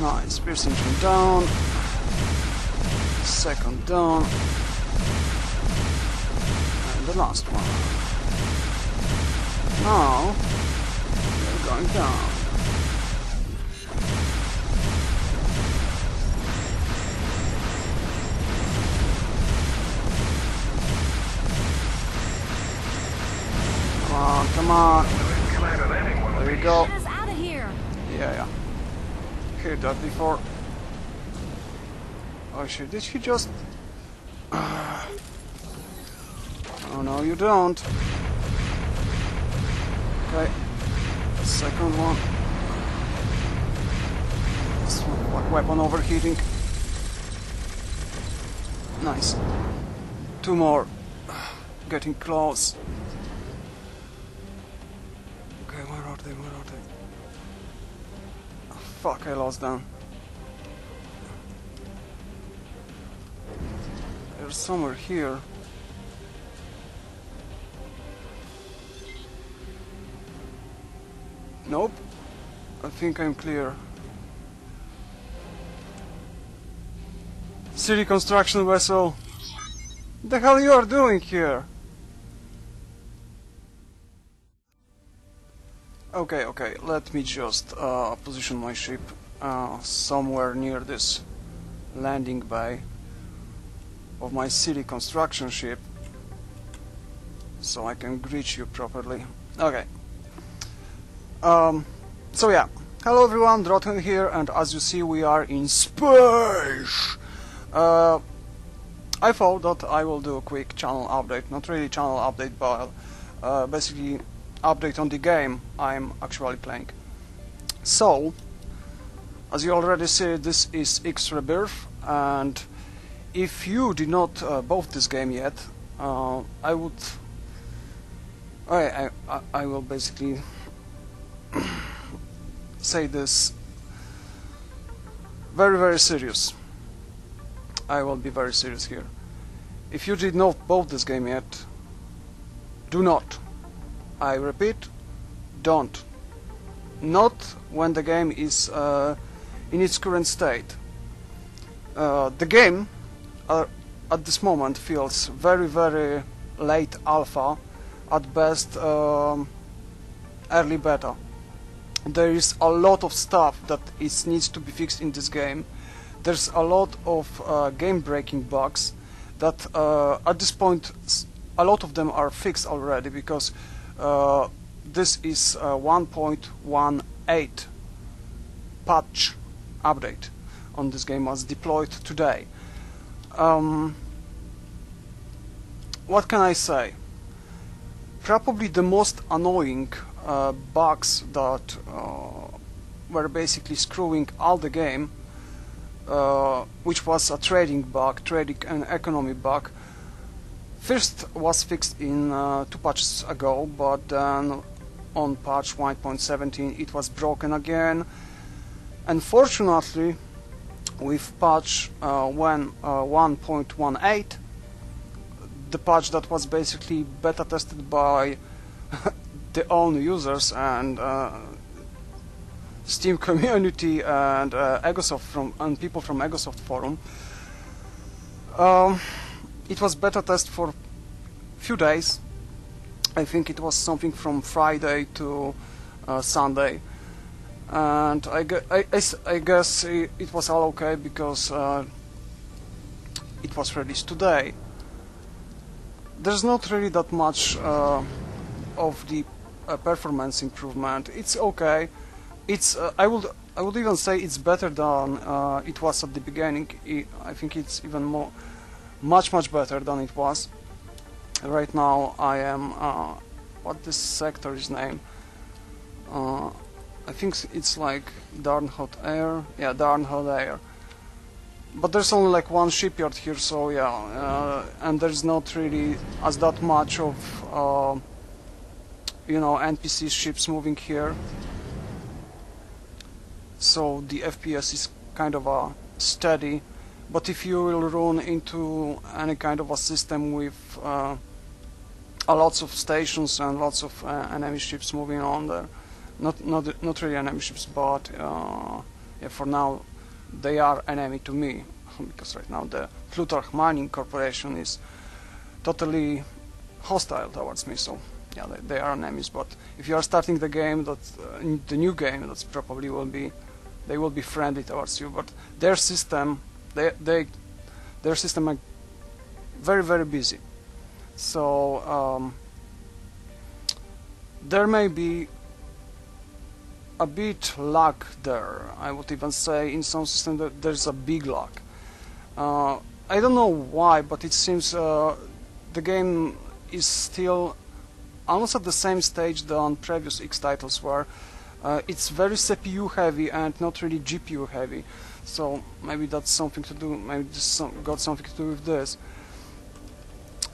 Nice, piercing engine down. Second down. And the last one. Now, we're going down. Come on. There we go. Get us out of here. Yeah. Heard that before. Oh shit, did she just... Oh no, you don't. Okay. Second one. This one, weapon overheating. Nice. Two more. Getting close. Okay, where are they? Oh, fuck, I lost them. They're somewhere here. Nope. I think I'm clear. City construction vessel. What the hell you are doing here? Okay, let me just position my ship somewhere near this landing bay of my city construction ship so I can greet you properly. Okay. So yeah, hello everyone, Drothen here, and as you see we are in space! I thought that I will do a quick channel update, not really channel update, but basically update on the game I'm actually playing. So, as you already see, this is X Rebirth, and if you did not bought this game yet, I will basically say this very serious. I will be very serious here. If you did not bought this game yet, do not. I repeat, don't. Not when the game is in its current state. The game at this moment feels very late alpha, at best early beta. There is a lot of stuff that needs to be fixed in this game. There's a lot of game-breaking bugs that at this point a lot of them are fixed already, because this is 1.18 patch update on this game was deployed today. What can I say? Probably the most annoying bugs that were basically screwing all the game, which was a trading bug, trading and economy bug. First was fixed in 2 patches ago, but then on patch 1.17 it was broken again. Unfortunately, with patch 1.18, the patch that was basically beta tested by the own users and Steam community and Egosoft and people from Egosoft forum, it was beta test for few days. I think it was something from Friday to Sunday, and I guess it was all okay because it was released today. There's not really that much of the performance improvement. It's okay. It's I would even say it's better than it was at the beginning. I think it's even much better than it was. Right now I am what this sector is named? I think it's like Darn Hot Air. Yeah, Darn Hot Air. But there's only like one shipyard here, so yeah, and there's not really as that much of you know, NPC ships moving here. So the FPS is kind of steady. But if you will run into any kind of a system with lots of stations and lots of enemy ships moving on there, not really enemy ships, but yeah, for now they are enemy to me, because right now the Plutarch Mining Corporation is totally hostile towards me, so yeah, they are enemies. But if you are starting the game, the new game, that's probably they will be friendly towards you. But their system, their system are very, very busy. So there may be a bit luck there. I would even say in some system that there's a big luck. I don't know why, but it seems the game is still almost at the same stage than previous X titles were. It's very CPU heavy and not really GPU heavy. So maybe that's something to do. Maybe this got something to do with this.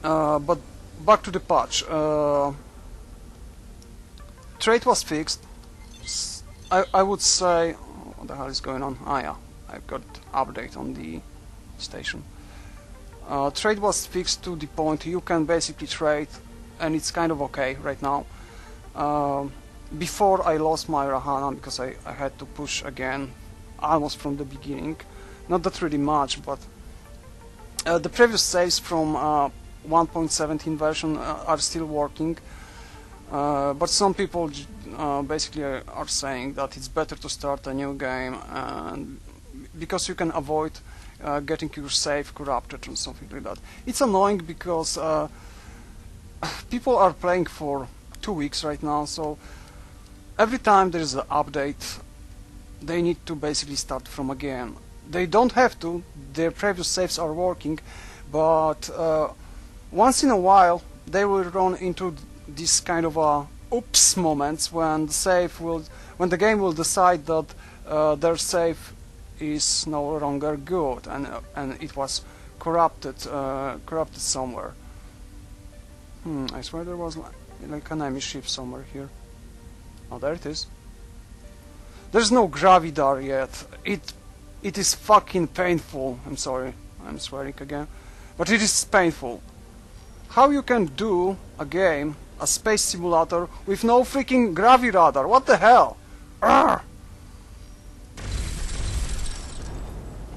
But back to the patch. Trade was fixed. I would say, what the hell is going on? Ah yeah, I've got update on the station. Trade was fixed to the point you can basically trade, and it's kind of okay right now. Before I lost my Rahana because I had to push again almost from the beginning. Not that really much, but the previous saves from 1.17 version are still working. But some people basically are saying that it's better to start a new game, and because you can avoid getting your save corrupted or something like that. It's annoying because people are playing for 2 weeks right now, so every time there is an update they need to basically start from again. They don't have to, their previous saves are working, but once in a while they will run into this kind of oops moments when the game will decide that their save is no longer good, and it was corrupted somewhere. I swear there was like an enemy ship somewhere here. Oh, there it is. There's no Gravidar yet. It is fucking painful. I'm sorry, I'm swearing again, but it is painful. How you can do a game, a space simulator, with no freaking Graviradar? What the hell? Arrgh!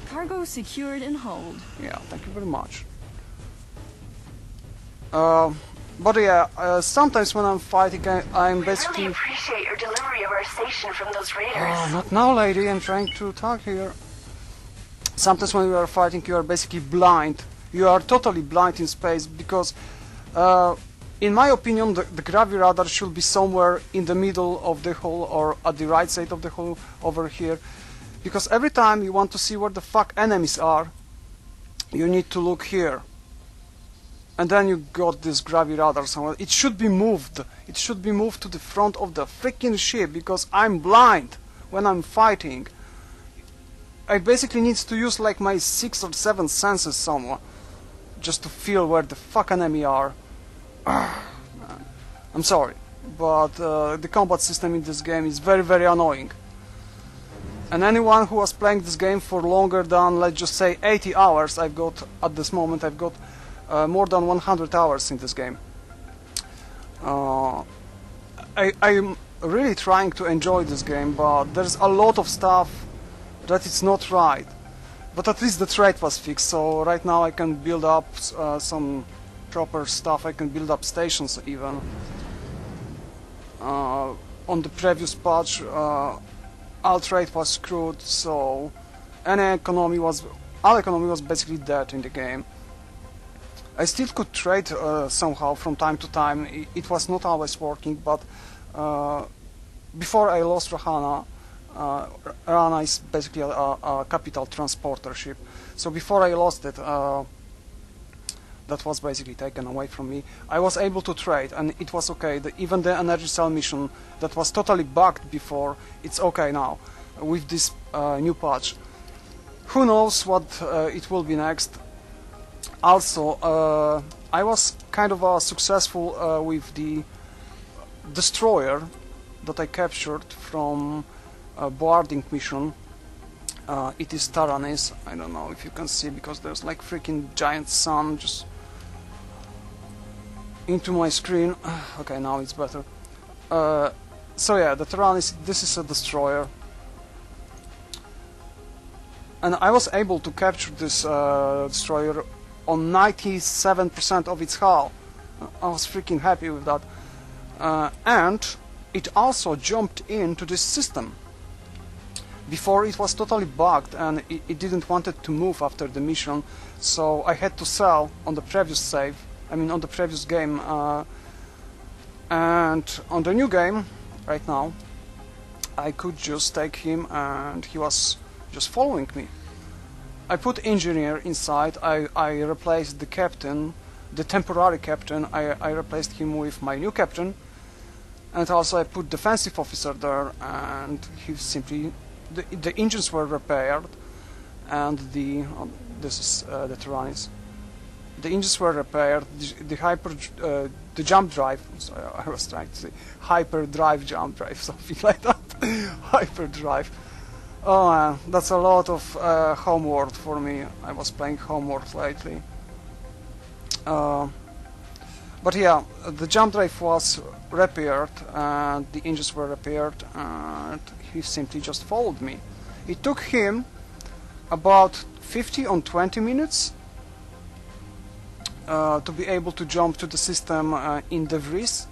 Cargo secured and hold. Yeah, thank you very much. But yeah, sometimes when I'm fighting, I'm basically... We really appreciate your delivery of our station from those raiders. Not now, lady, I'm trying to talk here. Sometimes when you are fighting, you are basically blind. You are totally blind in space, because in my opinion the Graviradar should be somewhere in the middle of the hull or at the right side of the hull over here, because every time you want to see where the fuck enemies are, you need to look here, and then you got this Graviradar somewhere. It should be moved. It should be moved to the front of the freaking ship, because I'm blind when I'm fighting. I basically need to use like my 6 or 7 senses somewhere just to feel where the fuck enemy are. I'm sorry, but the combat system in this game is very, very annoying. And anyone who was playing this game for longer than, let's just say, 80 hours, at this moment I've got more than 100 hours in this game. I'm really trying to enjoy this game, but there's a lot of stuff that it's not right. But at least the trade was fixed, so right now I can build up some proper stuff. I can build up stations even. On the previous patch, all trade was screwed, so all economy was basically dead in the game. I still could trade somehow from time to time. It was not always working, but before I lost Rahana, Rahana is basically a capital transporter ship. So before I lost it, that was basically taken away from me, I was able to trade, and it was okay. Even the energy cell mission that was totally bugged before, it's okay now with this new patch. Who knows what it will be next. Also, I was kind of successful with the destroyer that I captured from a boarding mission. It is Taranis. I don't know if you can see, because there's like freaking giant sun just into my screen. Okay, now it's better. So yeah, the Taranis, this is a destroyer. and I was able to capture this destroyer on 97% of its hull. I was freaking happy with that. And it also jumped into this system. Before it was totally bugged and it didn't want it to move after the mission, so I had to sell on the previous save, I mean on the previous game, and on the new game, right now, I could just take him and he was just following me. I put engineer inside, I replaced the captain, the temporary captain, I replaced him with my new captain, and also I put defensive officer there, and he simply, the engines were repaired, and this is the Tyrannis. The engines were repaired, the jump drive, sorry, I was trying to say hyperdrive jump drive, something like that, hyperdrive. Oh man, that's a lot of homeworld for me. I was playing homeworld lately. But yeah, the jump drive was repaired and the engines were repaired, and he simply just followed me. It took him about 50 or 20 minutes to be able to jump to the system in debris,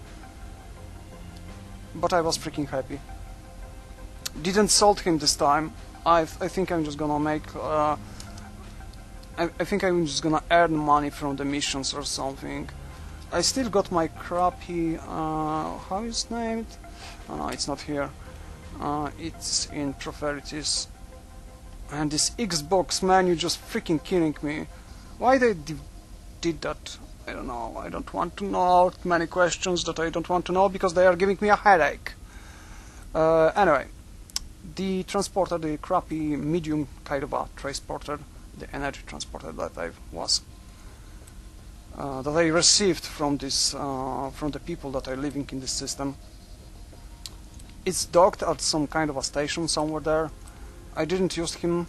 but I was freaking happy. Didn't sold him this time. I think I'm just gonna make I think I'm just gonna earn money from the missions or something. I still got my crappy how is it named? Oh, no, it's not here. It's in properties. And this Xbox menu just freaking killing me. Why they did that? I don't know. I don't want to know. Many questions that I don't want to know because they are giving me a headache. Anyway, the transporter, the crappy medium kind of a transporter, the energy transporter that I received from this from the people that are living in this system. It's docked at some kind of a station somewhere there. I didn't use him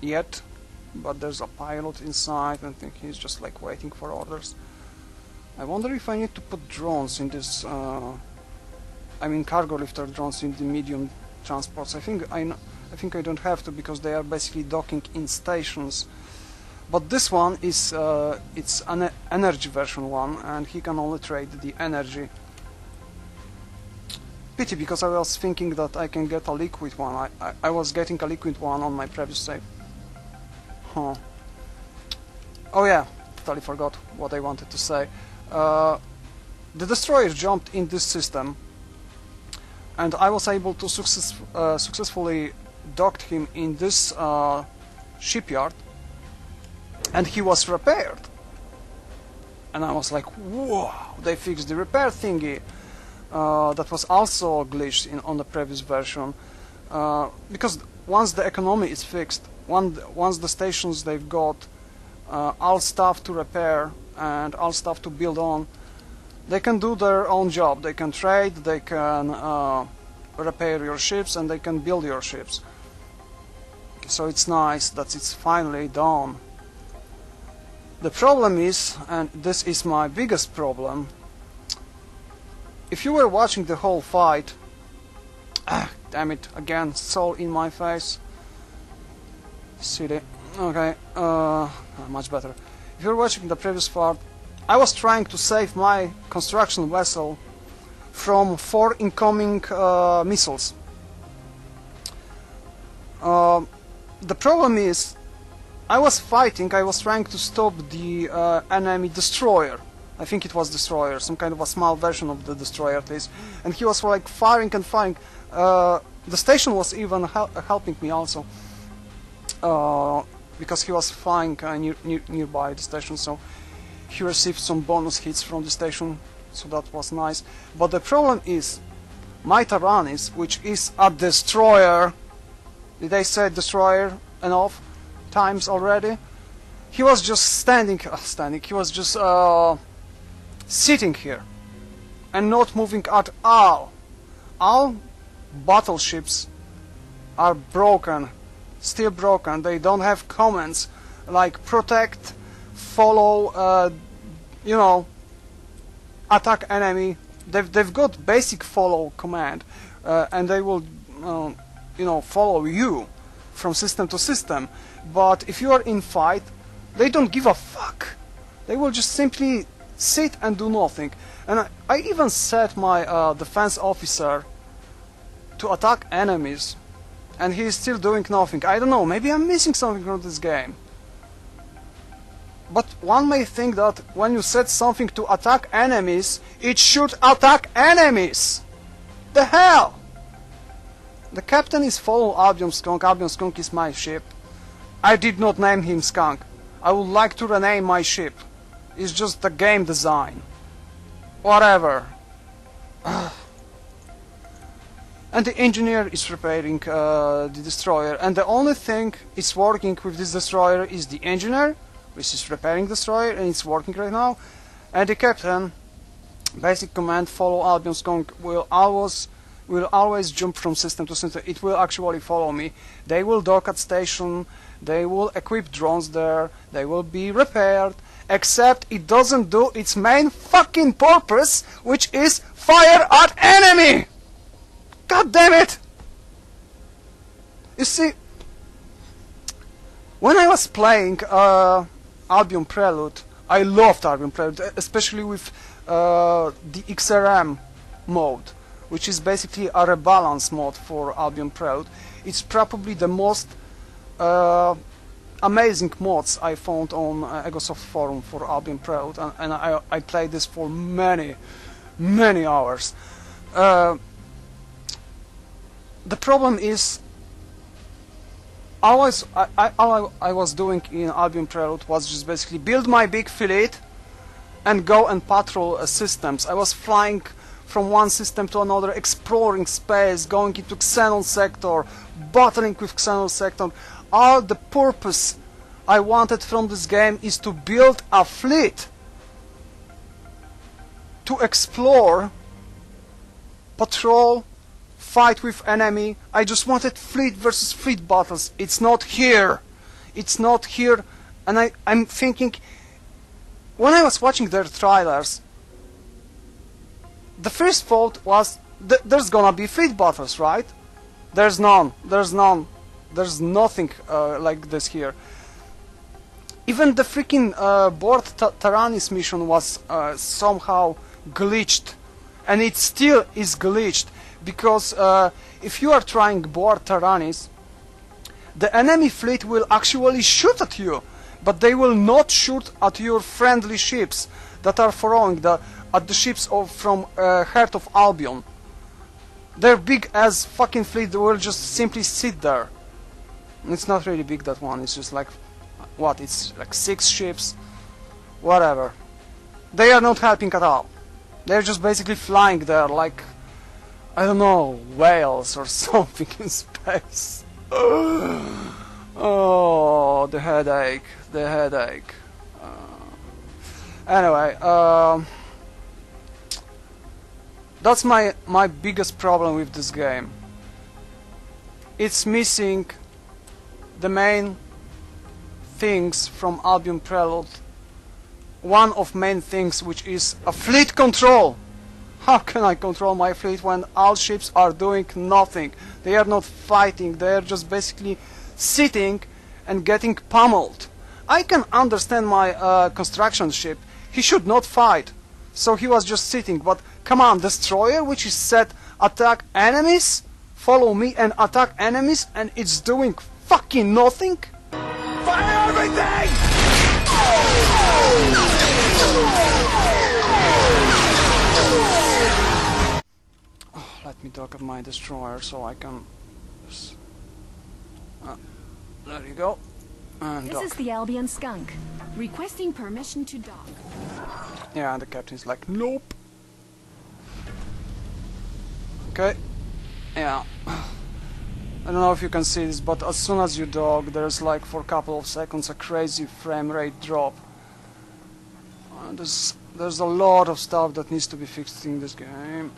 yet, but there's a pilot inside and I think he's just like waiting for orders. I wonder if I need to put drones in this I mean cargo lifter drones in the medium transports. I think I don't have to because they are basically docking in stations. But this one is it's an energy version one, and he can only trade the energy. Pity, because I was thinking that I can get a liquid one. I was getting a liquid one on my previous save. Huh. Oh yeah, totally forgot what I wanted to say. The destroyer jumped in this system, and I was able to successfully dock him in this shipyard, and he was repaired. And I was like, whoa, they fixed the repair thingy. That was also glitched on the previous version, because once the economy is fixed, once the stations they've got all stuff to repair and all stuff to build on, they can do their own job. They can trade, they can repair your ships, and they can build your ships. So it's nice that it's finally done. The problem is, and this is my biggest problem, if you were watching the whole fight, damn it, again, soul in my face, silly, okay, much better. If you were watching the previous part, I was trying to save my construction vessel from 4 incoming missiles. The problem is, I was fighting, I was trying to stop the enemy destroyer. I think it was destroyer, some kind of a small version of the destroyer at least, and he was like firing and firing. The station was even helping me also, because he was flying nearby the station, so he received some bonus hits from the station, so that was nice. But the problem is, my Tyrannis, which is a destroyer, did I say destroyer enough times already? He was just standing, he was just sitting here and not moving at all. All battleships are broken, still broken. They don't have commands like protect, follow, you know, attack enemy. They've got basic follow command, and they will, you know, follow you from system to system. But if you are in fight, they don't give a fuck. They will just simply sit and do nothing. And I even set my defense officer to attack enemies, and he is still doing nothing. I don't know, maybe I'm missing something from this game. But one may think that when you set something to attack enemies, it should attack enemies! The hell! The captain is follow Albion Skunk. Albion Skunk is my ship. I did not name him Skunk. I would like to rename my ship. It's just the game design. Whatever. And the engineer is repairing the destroyer, and the only thing is working with this destroyer is the engineer, which is repairing the destroyer, and it's working right now. And the captain, basic command follow Albion Skunk, will always jump from system to system. It will actually follow me. They will dock at station, they will equip drones there, they will be repaired, except it doesn't do its main fucking purpose, which is fire at enemy! God damn it! You see, when I was playing Albion Prelude, I loved Albion Prelude, especially with the XRM mode, which is basically a rebalance mode for Albion Prelude. It's probably the most amazing mods I found on Egosoft forum for Albion Prelude, and I played this for many hours. The problem is, all I was doing in Albion Prelude was just basically build my big fleet and go and patrol systems. I was flying from one system to another, exploring space, going into Xenon sector, battling with Xenon sector. All the purpose I wanted from this game is to build a fleet, to explore, patrol, fight with enemy. I just wanted fleet versus fleet battles. It's not here. It's not here. And I'm thinking, when I was watching their trailers, the first thought was, there's gonna be fleet battles, right? There's none. There's none. There's nothing like this here. Even the freaking board Taranis mission was somehow glitched. And it still is glitched. Because if you are trying board Taranis, the enemy fleet will actually shoot at you, but they will not shoot at your friendly ships that are following at the ships from Heart of Albion. Their big as fucking fleet will just simply sit there. It's not really big, that one. It's just like, what? It's like 6 ships, whatever. They are not helping at all. They're just basically flying there like, I don't know, whales or something in space. Oh, the headache, the headache. Anyway, that's my biggest problem with this game. It's missing the main things from Albion Prelude. One of main things, which is a fleet control. How can I control my fleet when all ships are doing nothing? They are not fighting, they are just basically sitting and getting pummeled. I can understand my construction ship. He should not fight, so he was just sitting. But come on, destroyer, which is set attack enemies, follow me and attack enemies, and it's doing fucking nothing? Fire everything! Let me dock at my destroyer so I can... there you go. And This dock. is the Albion Skunk. Requesting permission to dock. Yeah, and the captain's like, nope. Okay. Yeah. I don't know if you can see this, but as soon as you dock, there's like for a couple of seconds a crazy frame rate drop. There's a lot of stuff that needs to be fixed in this game.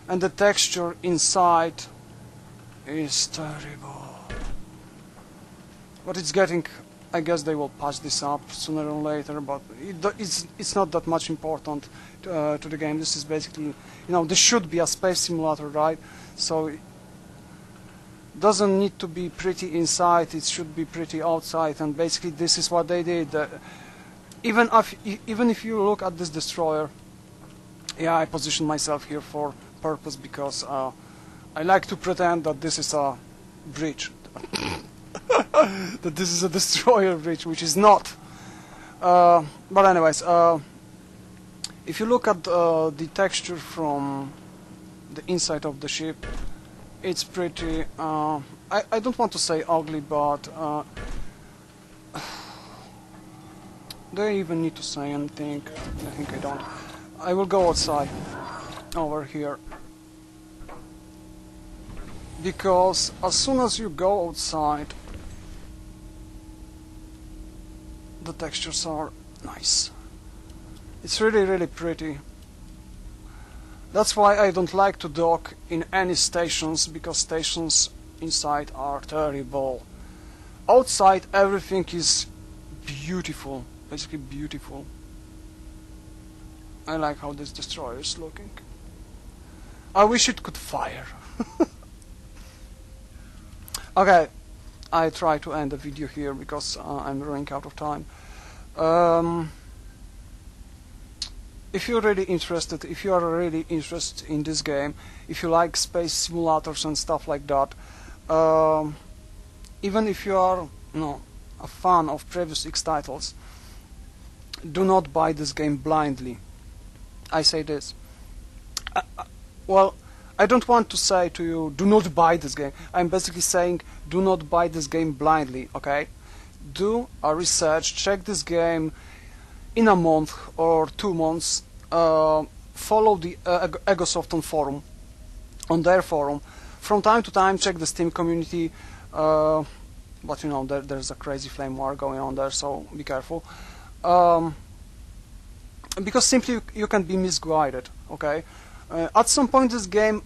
And the texture inside is terrible. But it's getting... I guess they will patch this up sooner or later, but it's not that much important to the game. This is basically... You know, this should be a space simulator, right? So... doesn't need to be pretty inside, it should be pretty outside, and basically this is what they did. Even if you look at this destroyer, yeah, I positioned myself here for purpose because I like to pretend that this is a bridge, that this is a destroyer bridge, which is not. But anyways, if you look at the texture from the inside of the ship, it's pretty, I don't want to say ugly, but do I even need to say anything? I think I don't. I will go outside, over here, because as soon as you go outside, the textures are nice. It's really, really pretty. That's why I don't like to dock in any stations, because stations inside are terrible. Outside everything is beautiful, basically beautiful. I like how this destroyer is looking. I wish it could fire. Okay, I try to end the video here because I'm running out of time. If you're really interested, if you are really interested in this game, if you like space simulators and stuff like that, even if you are a fan of previous X titles, do not buy this game blindly. I say this. Well, I don't want to say to you, do not buy this game. I'm basically saying, do not buy this game blindly, okay? Do a research, check this game in a month or 2 months, follow the Egosofton forum, on their forum. From time to time, check the Steam community, but you know, there's a crazy flame war going on there, so be careful. Because simply you can be misguided, okay? At some point this game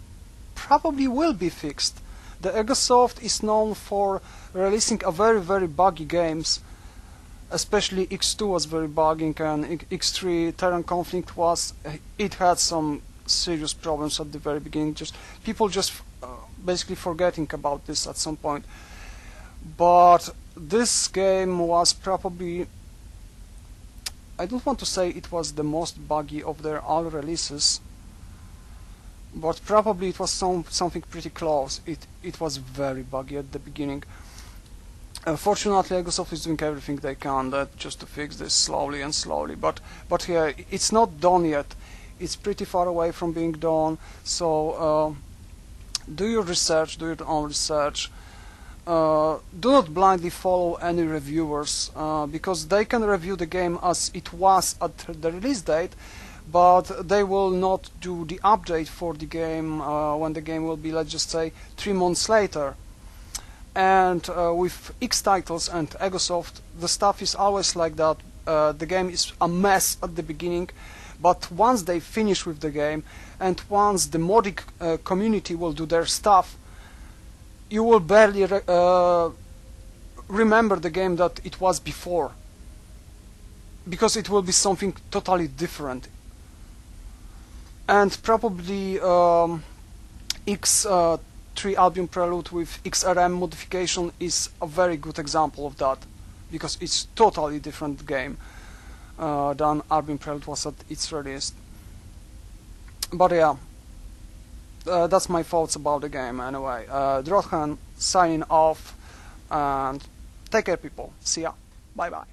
probably will be fixed. The Egosoft is known for releasing a very, very buggy games. Especially X2 was very buggy, and X3 Terran Conflict it had some serious problems at the very beginning. People basically forgetting about this at some point. But this game was probably, I don't want to say it was the most buggy of their all releases, but probably it was something pretty close. It was very buggy at the beginning. Fortunately, Egosoft is doing everything they can just to fix this slowly and slowly. But yeah, it's not done yet. It's pretty far away from being done. So do your research, do your own research. Do not blindly follow any reviewers, because they can review the game as it was at the release date, but they will not do the update for the game when the game will be, let's just say, 3 months later. And with X titles and Egosoft, the stuff is always like that. The game is a mess at the beginning, but once they finish with the game, and once the modding community will do their stuff, you will barely remember the game that it was before, because it will be something totally different. And probably X3 Albion Prelude with XRM modification is a very good example of that, because it's totally different game than Albion Prelude was at its release. But yeah, that's my thoughts about the game anyway. Drothen signing off, and take care people. See ya. Bye bye.